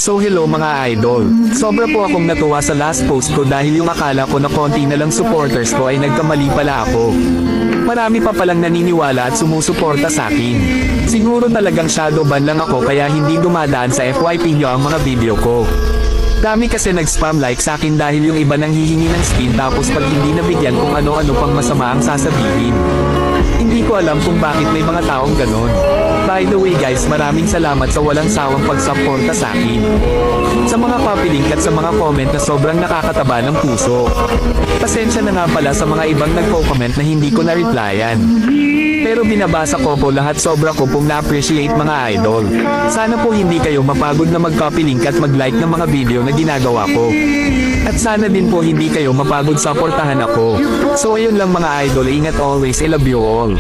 So hello mga idol. Sobra po akong natuwa sa last post ko dahil yung akala ko na konti na lang supporters ko ay nagkamali pala ako. Marami pa palang naniniwala at sumusuporta sa akin. Siguro talagang shadow ban lang ako kaya hindi dumadaan sa FYP nyo ang mga video ko. Dami kasi nag-spam like sa akin dahil yung iba nang hihingi ng spin tapos pag hindi nabigyan kung ano-ano pang masama ang sasabihin. Hindi ko alam kung bakit may mga taong ganon. By the way guys, maraming salamat sa walang sawang pagsuporta sa akin. Sa mga copy link at sa mga comment na sobrang nakakataba ng puso. Pasensya na nga pala sa mga ibang nagpo-comment na hindi ko na-replyan. Pero binabasa ko po lahat, sobra ko pong na-appreciate mga idol. Sana po hindi kayo mapagod na mag-copy link at mag-like ng mga video na ginagawa ko. At sana din po hindi kayo mapagod suportahan ako. So ayun lang mga idol, ingat always, I love you all.